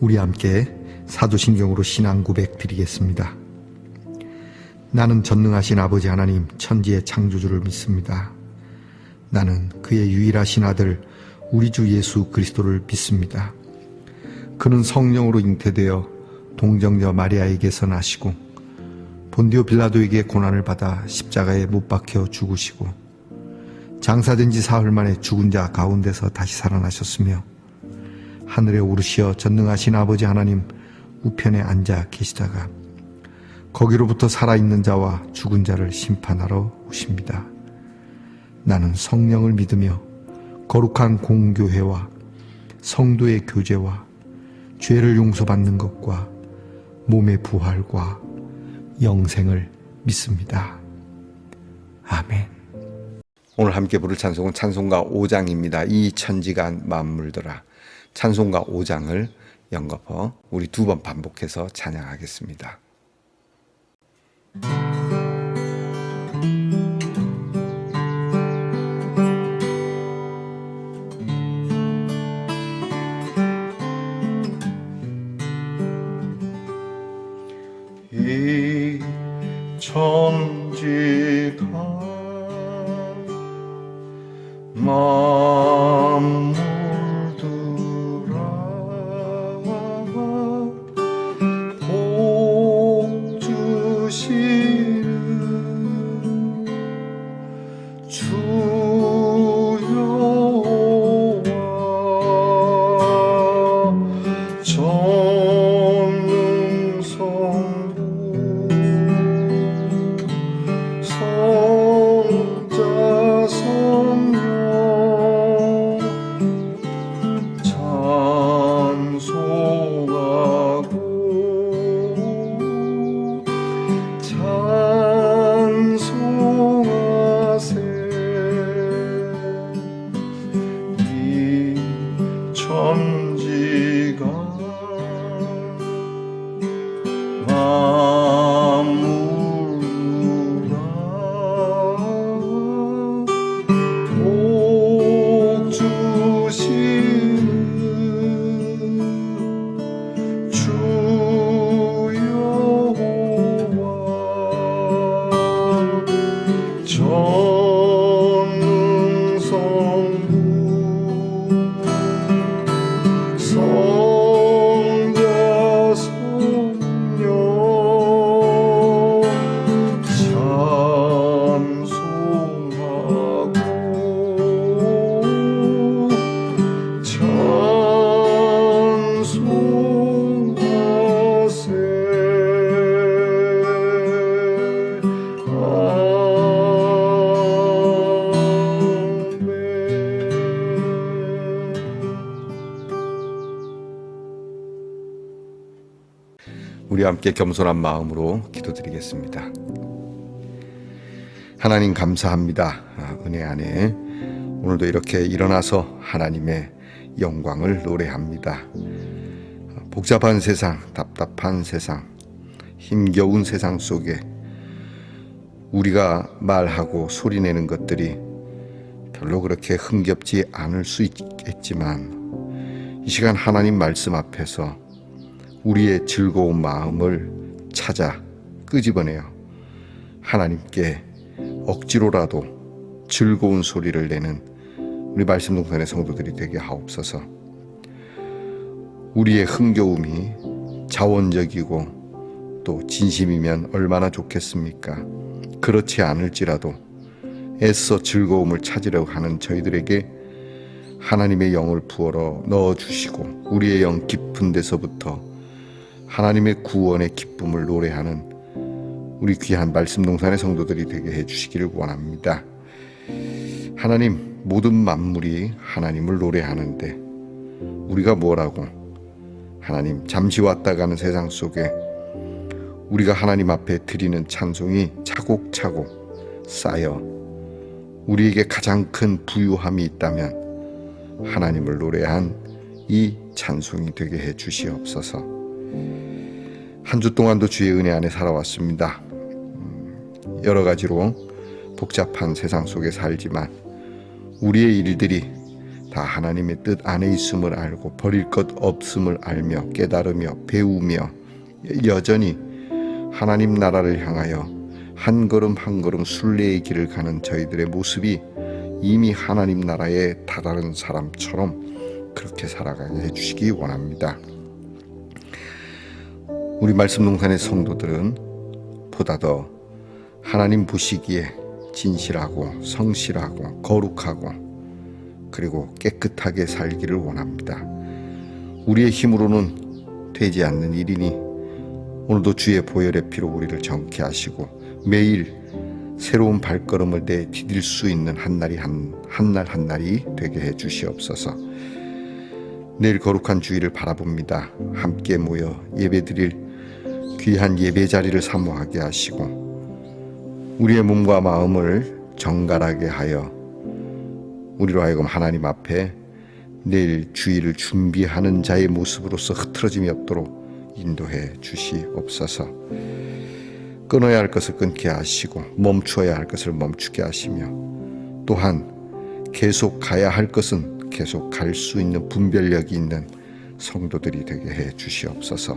우리 함께 사도신경으로 신앙 고백 드리겠습니다. 나는 전능하신 아버지 하나님 천지의 창조주를 믿습니다. 나는 그의 유일하신 아들 우리 주 예수 그리스도를 믿습니다. 그는 성령으로 잉태되어 동정녀 마리아에게서 나시고 본디오 빌라도에게 고난을 받아 십자가에 못 박혀 죽으시고 장사된 지 사흘 만에 죽은 자 가운데서 다시 살아나셨으며 하늘에 오르시어 전능하신 아버지 하나님 우편에 앉아 계시다가 거기로부터 살아있는 자와 죽은 자를 심판하러 오십니다. 나는 성령을 믿으며 거룩한 공교회와 성도의 교제와 죄를 용서받는 것과 몸의 부활과 영생을 믿습니다. 아멘. 오늘 함께 부를 찬송은 찬송가 5장입니다. 이 천지간 만물들아. 찬송가 5장을 연거푸 우리 2번 반복해서 찬양하겠습니다. 이 천지가 만물들아 복 주시는 주 여호와 전능성부 성자 성령 찬송하고 찬송하세. 이 천지가 복 주시는 주 여호와 전능성부 성자 성령 찬송하고 찬송하세. 우리 함께 겸손한 마음으로 기도드리겠습니다. 하나님 감사합니다. 은혜 안에 오늘도 이렇게 일어나서 하나님의 영광을 노래합니다. 복잡한 세상, 답답한 세상, 힘겨운 세상 속에 우리가 말하고 소리내는 것들이 별로 그렇게 흥겹지 않을 수 있겠지만 이 시간 하나님 말씀 앞에서 우리의 즐거운 마음을 찾아 끄집어내어 하나님께 억지로라도 즐거운 소리를 내는 우리 말씀 동산의 성도들이 되게 하옵소서. 우리의 흥겨움이 자원적이고 또 진심이면 얼마나 좋겠습니까? 그렇지 않을지라도 애써 즐거움을 찾으려고 하는 저희들에게 하나님의 영을 부어 넣어주시고 우리의 영 깊은 데서부터 하나님의 구원의 기쁨을 노래하는 우리 귀한 말씀 동산의 성도들이 되게 해주시기를 원합니다. 하나님, 모든 만물이 하나님을 노래하는데 우리가 뭐라고 하나님 잠시 왔다 가는 세상 속에 우리가 하나님 앞에 드리는 찬송이 차곡차곡 쌓여 우리에게 가장 큰 부유함이 있다면 하나님을 노래한 이 찬송이 되게 해 주시옵소서. 한 주 동안도 주의 은혜 안에 살아왔습니다. 여러 가지로 복잡한 세상 속에 살지만 우리의 일들이 다 하나님의 뜻 안에 있음을 알고 버릴 것 없음을 알며 깨달으며 배우며 여전히 하나님 나라를 향하여 한 걸음 한 걸음 순례의 길을 가는 저희들의 모습이 이미 하나님 나라에 다다른 사람처럼 그렇게 살아가게 해주시기 원합니다. 우리 말씀동산의 성도들은 보다 더 하나님 보시기에 진실하고 성실하고 거룩하고 그리고 깨끗하게 살기를 원합니다. 우리의 힘으로는 되지 않는 일이니 오늘도 주의 보혈의 피로 우리를 정케 하시고 매일 새로운 발걸음을 내디딜 수 있는 한날 한날이 되게 해 주시옵소서. 내일 거룩한 주일을 바라봅니다. 함께 모여 예배드릴 귀한 예배 자리를 사모하게 하시고 우리의 몸과 마음을 정갈하게 하여 우리로 하여금 하나님 앞에 내일 주일을 준비하는 자의 모습으로서 흐트러짐이 없도록 인도해 주시옵소서. 끊어야 할 것을 끊게 하시고 멈추어야 할 것을 멈추게 하시며 또한 계속 가야 할 것은 계속 갈 수 있는 분별력이 있는 성도들이 되게 해 주시옵소서.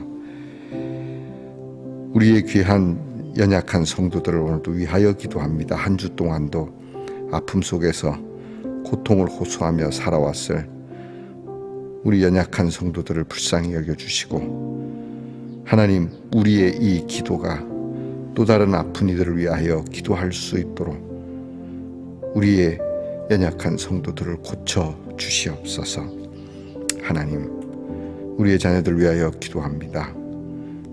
우리의 귀한 연약한 성도들을 오늘도 위하여 기도합니다. 한 주 동안도 아픔 속에서 고통을 호소하며 살아왔을 우리 연약한 성도들을 불쌍히 여겨주시고 하나님 우리의 이 기도가 또 다른 아픈 이들을 위하여 기도할 수 있도록 우리의 연약한 성도들을 고쳐 주시옵소서. 하나님 우리의 자녀들을 위하여 기도합니다.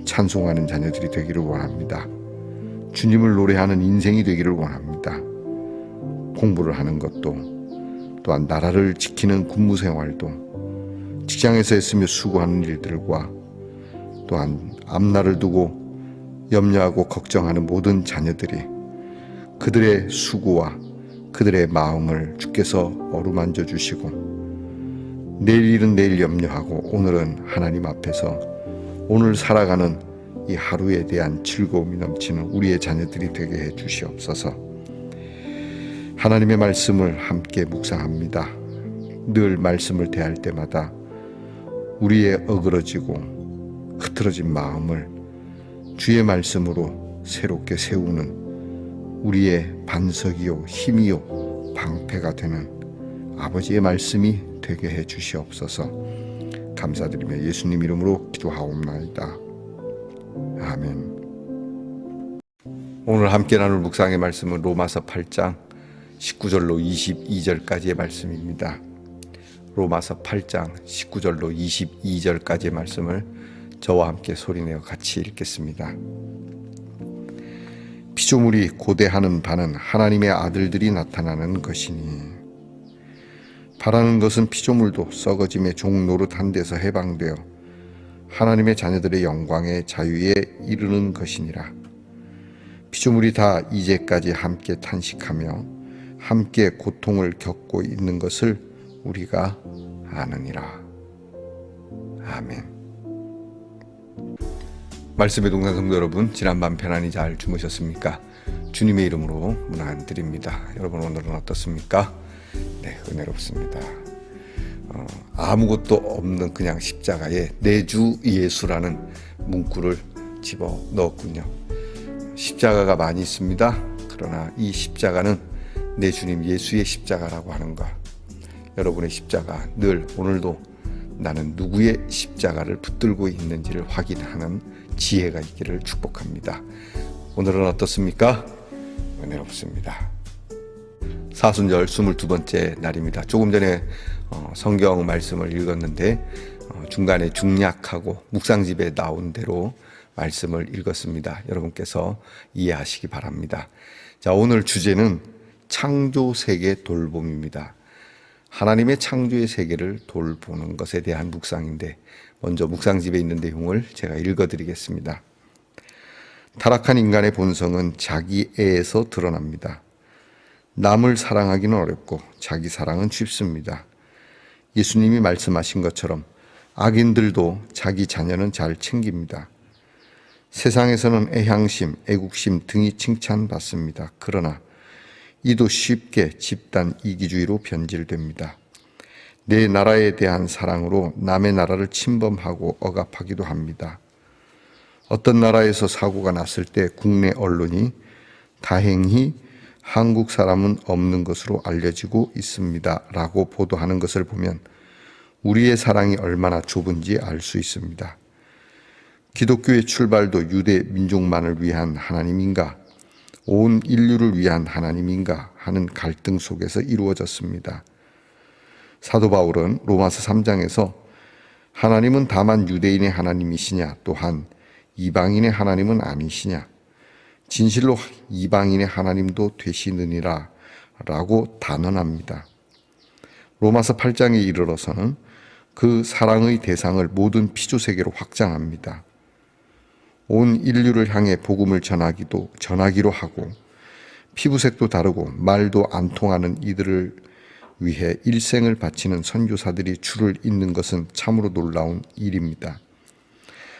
찬송하는 자녀들이 되기를 원합니다. 주님을 노래하는 인생이 되기를 원합니다. 공부를 하는 것도 또한 나라를 지키는 군무생활도 직장에서 했으며 수고하는 일들과 또한 앞날을 두고 염려하고 걱정하는 모든 자녀들이 그들의 수고와 그들의 마음을 주께서 어루만져 주시고 내일 일은 내일 염려하고 오늘은 하나님 앞에서 오늘 살아가는 이 하루에 대한 즐거움이 넘치는 우리의 자녀들이 되게 해 주시옵소서. 하나님의 말씀을 함께 묵상합니다. 늘 말씀을 대할 때마다 우리의 어그러지고 흐트러진 마음을 주의 말씀으로 새롭게 세우는 우리의 반석이요 힘이요 방패가 되는 아버지의 말씀이 되게 해 주시옵소서. 감사드리며 예수님 이름으로 기도하옵나이다. 아멘. 오늘 함께 나눌 묵상의 말씀은 로마서 8장 19절로 22절까지의 말씀입니다. 로마서 8장 19절로 22절까지의 말씀을 저와 함께 소리내어 같이 읽겠습니다. 피조물이 고대하는 바는 하나님의 아들들이 나타나는 것이니 바라는 것은 피조물도 썩어짐의 종 노릇한 데서 해방되어 하나님의 자녀들의 영광의 자유에 이르는 것이니라. 피조물이 다 이제까지 함께 탄식하며 함께 고통을 겪고 있는 것을 우리가 아느니라. 아멘. 말씀의 동산 성도 여러분, 지난밤 편안히 잘 주무셨습니까? 주님의 이름으로 문안드립니다. 여러분 오늘은 어떻습니까? 네, 은혜롭습니다. 아무것도 없는 그냥 십자가에 내 주 예수라는 문구를 집어 넣었군요. 십자가가 많이 있습니다. 그러나 이 십자가는 내 주님 예수의 십자가라고 하는 것. 여러분의 십자가 늘 오늘도 나는 누구의 십자가를 붙들고 있는지를 확인하는 지혜가 있기를 축복합니다. 오늘은 어떻습니까? 은혜롭습니다. 사순절 22번째 날입니다. 조금 전에 성경 말씀을 읽었는데 중간에 중략하고 묵상집에 나온 대로 말씀을 읽었습니다. 여러분께서 이해하시기 바랍니다. 자, 오늘 주제는 창조 세계 돌봄입니다. 하나님의 창조의 세계를 돌보는 것에 대한 묵상인데 먼저 묵상집에 있는 내용을 제가 읽어드리겠습니다. 타락한 인간의 본성은 자기애에서 드러납니다. 남을 사랑하기는 어렵고 자기 사랑은 쉽습니다. 예수님이 말씀하신 것처럼 악인들도 자기 자녀는 잘 챙깁니다. 세상에서는 애향심, 애국심 등이 칭찬받습니다. 그러나 이도 쉽게 집단 이기주의로 변질됩니다. 내 나라에 대한 사랑으로 남의 나라를 침범하고 억압하기도 합니다. 어떤 나라에서 사고가 났을 때 국내 언론이 다행히 한국 사람은 없는 것으로 알려지고 있습니다 라고 보도하는 것을 보면 우리의 사랑이 얼마나 좁은지 알 수 있습니다. 기독교의 출발도 유대 민족만을 위한 하나님인가, 온 인류를 위한 하나님인가 하는 갈등 속에서 이루어졌습니다. 사도 바울은 로마서 3장에서 하나님은 다만 유대인의 하나님이시냐, 또한 이방인의 하나님은 아니시냐, 진실로 이방인의 하나님도 되시느니라 라고 단언합니다. 로마서 8장에 이르러서는 그 사랑의 대상을 모든 피조세계로 확장합니다. 온 인류를 향해 복음을 전하기로 하고 피부색도 다르고 말도 안 통하는 이들을 위해 일생을 바치는 선교사들이 줄을 잇는 것은 참으로 놀라운 일입니다.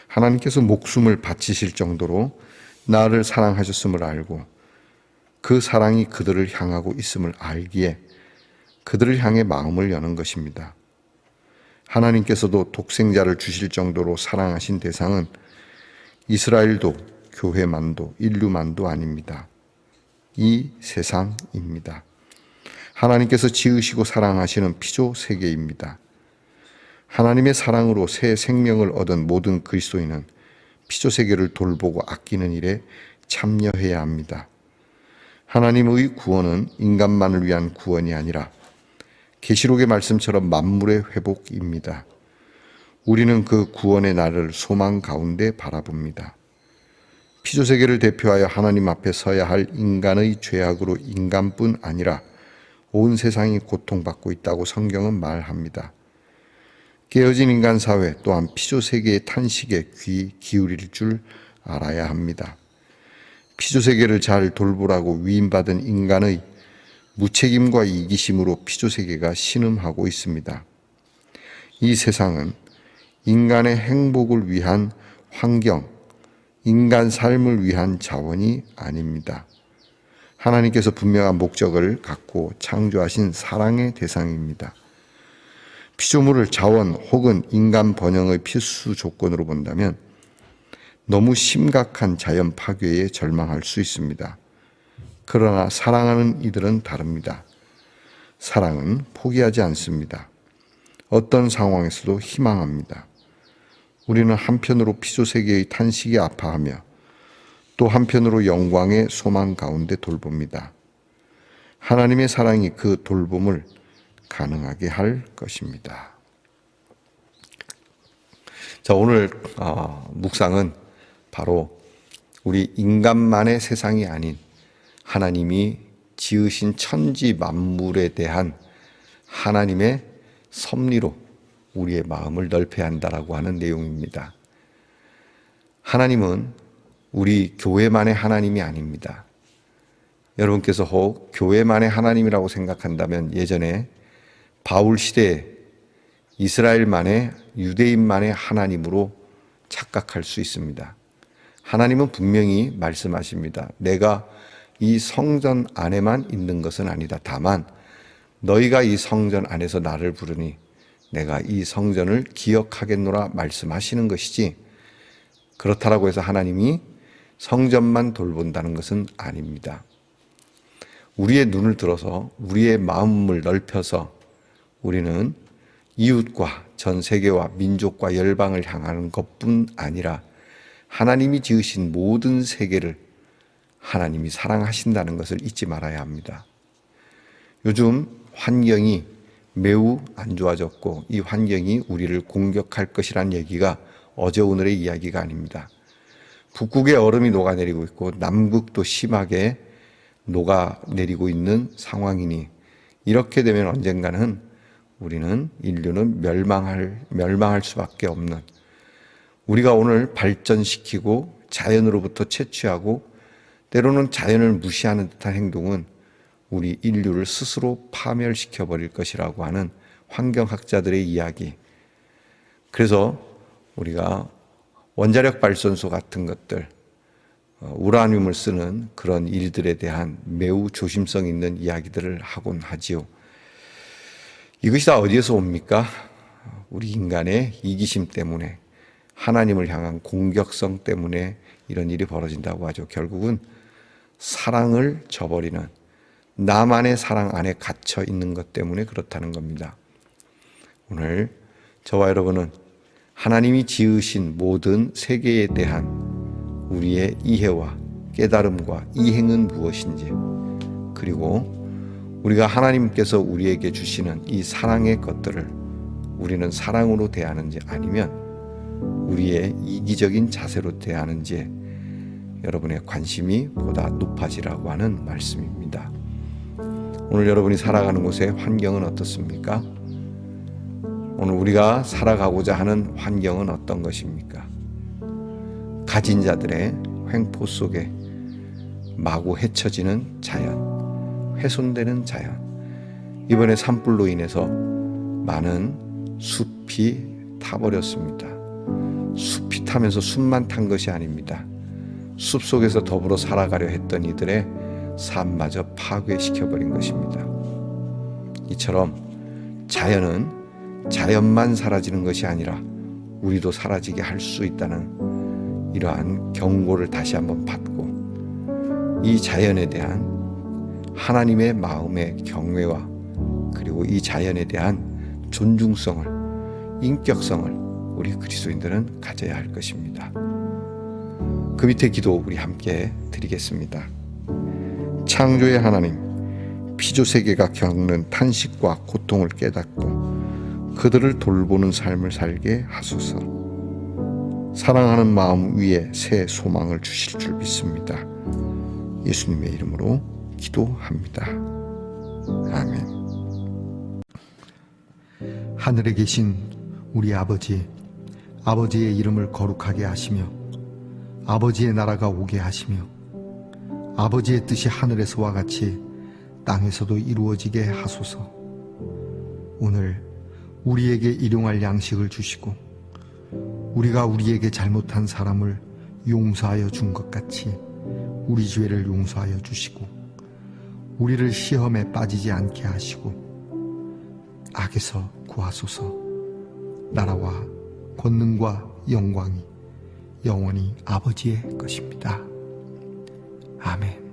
하나님께서 목숨을 바치실 정도로 나를 사랑하셨음을 알고 그 사랑이 그들을 향하고 있음을 알기에 그들을 향해 마음을 여는 것입니다. 하나님께서도 독생자를 주실 정도로 사랑하신 대상은 이스라엘도 교회만도 인류만도 아닙니다. 이 세상입니다. 하나님께서 지으시고 사랑하시는 피조 세계입니다. 하나님의 사랑으로 새 생명을 얻은 모든 그리스도인은 피조 세계를 돌보고 아끼는 일에 참여해야 합니다. 하나님의 구원은 인간만을 위한 구원이 아니라 계시록의 말씀처럼 만물의 회복입니다. 우리는 그 구원의 날을 소망 가운데 바라봅니다. 피조 세계를 대표하여 하나님 앞에 서야 할 인간의 죄악으로 인간뿐 아니라 온 세상이 고통받고 있다고 성경은 말합니다. 깨어진 인간 사회 또한 피조 세계의 탄식에 귀 기울일 줄 알아야 합니다. 피조 세계를 잘 돌보라고 위임받은 인간의 무책임과 이기심으로 피조 세계가 신음하고 있습니다. 이 세상은 인간의 행복을 위한 환경, 인간 삶을 위한 자원이 아닙니다. 하나님께서 분명한 목적을 갖고 창조하신 사랑의 대상입니다. 피조물을 자원 혹은 인간 번영의 필수 조건으로 본다면 너무 심각한 자연 파괴에 절망할 수 있습니다. 그러나 사랑하는 이들은 다릅니다. 사랑은 포기하지 않습니다. 어떤 상황에서도 희망합니다. 우리는 한편으로 피조 세계의 탄식에 아파하며 또 한편으로 영광의 소망 가운데 돌봅니다. 하나님의 사랑이 그 돌봄을 가능하게 할 것입니다. 자, 오늘 묵상은 바로 우리 인간만의 세상이 아닌 하나님이 지으신 천지 만물에 대한 하나님의 섭리로 우리의 마음을 넓혀야 한다라고 하는 내용입니다. 하나님은 우리 교회만의 하나님이 아닙니다. 여러분께서 혹 교회만의 하나님이라고 생각한다면 예전에 바울 시대에 이스라엘만의 유대인만의 하나님으로 착각할 수 있습니다. 하나님은 분명히 말씀하십니다. 내가 이 성전 안에만 있는 것은 아니다. 다만 너희가 이 성전 안에서 나를 부르니 내가 이 성전을 기억하겠노라 말씀하시는 것이지, 그렇다라고 해서 하나님이 성전만 돌본다는 것은 아닙니다. 우리의 눈을 들어서 우리의 마음을 넓혀서 우리는 이웃과 전 세계와 민족과 열방을 향하는 것뿐 아니라 하나님이 지으신 모든 세계를 하나님이 사랑하신다는 것을 잊지 말아야 합니다. 요즘 환경이 매우 안 좋아졌고 이 환경이 우리를 공격할 것이란 얘기가 어제 오늘의 이야기가 아닙니다. 북극의 얼음이 녹아내리고 있고 남극도 심하게 녹아내리고 있는 상황이니 이렇게 되면 언젠가는 우리는 인류는 멸망할 수밖에 없는, 우리가 오늘 발전시키고 자연으로부터 채취하고 때로는 자연을 무시하는 듯한 행동은 우리 인류를 스스로 파멸시켜 버릴 것이라고 하는 환경학자들의 이야기. 그래서 우리가 원자력 발전소 같은 것들, 우라늄을 쓰는 그런 일들에 대한 매우 조심성 있는 이야기들을 하곤 하지요. 이것이 다 어디에서 옵니까? 우리 인간의 이기심 때문에, 하나님을 향한 공격성 때문에 이런 일이 벌어진다고 하죠. 결국은 사랑을 저버리는, 나만의 사랑 안에 갇혀 있는 것 때문에 그렇다는 겁니다. 오늘 저와 여러분은 하나님이 지으신 모든 세계에 대한 우리의 이해와 깨달음과 이행은 무엇인지, 그리고 우리가 하나님께서 우리에게 주시는 이 사랑의 것들을 우리는 사랑으로 대하는지 아니면 우리의 이기적인 자세로 대하는지에 여러분의 관심이 보다 높아지라고 하는 말씀입니다. 오늘 여러분이 살아가는 곳의 환경은 어떻습니까? 오늘 우리가 살아가고자 하는 환경은 어떤 것입니까? 가진 자들의 횡포 속에 마구 헤쳐지는 자연, 훼손되는 자연. 이번에 산불로 인해서 많은 숲이 타버렸습니다. 숲이 타면서 숲만 탄 것이 아닙니다. 숲 속에서 더불어 살아가려 했던 이들의 삶마저 파괴시켜버린 것입니다. 이처럼 자연은 자연만 사라지는 것이 아니라 우리도 사라지게 할 수 있다는 이러한 경고를 다시 한번 받고, 이 자연에 대한 하나님의 마음의 경외와 그리고 이 자연에 대한 존중성을, 인격성을 우리 그리스도인들은 가져야 할 것입니다. 그 밑에 기도 우리 함께 드리겠습니다. 창조의 하나님, 피조세계가 겪는 탄식과 고통을 깨닫고 그들을 돌보는 삶을 살게 하소서. 사랑하는 마음 위에 새 소망을 주실 줄 믿습니다. 예수님의 이름으로 기도합니다. 아멘. 하늘에 계신 우리 아버지, 아버지의 이름을 거룩하게 하시며 아버지의 나라가 오게 하시며 아버지의 뜻이 하늘에서와 같이 땅에서도 이루어지게 하소서. 오늘 우리에게 일용할 양식을 주시고 우리가 우리에게 잘못한 사람을 용서하여 준 것 같이 우리 죄를 용서하여 주시고 우리를 시험에 빠지지 않게 하시고 악에서 구하소서. 나라와 권능과 영광이 영원히 아버지의 것입니다. 아멘.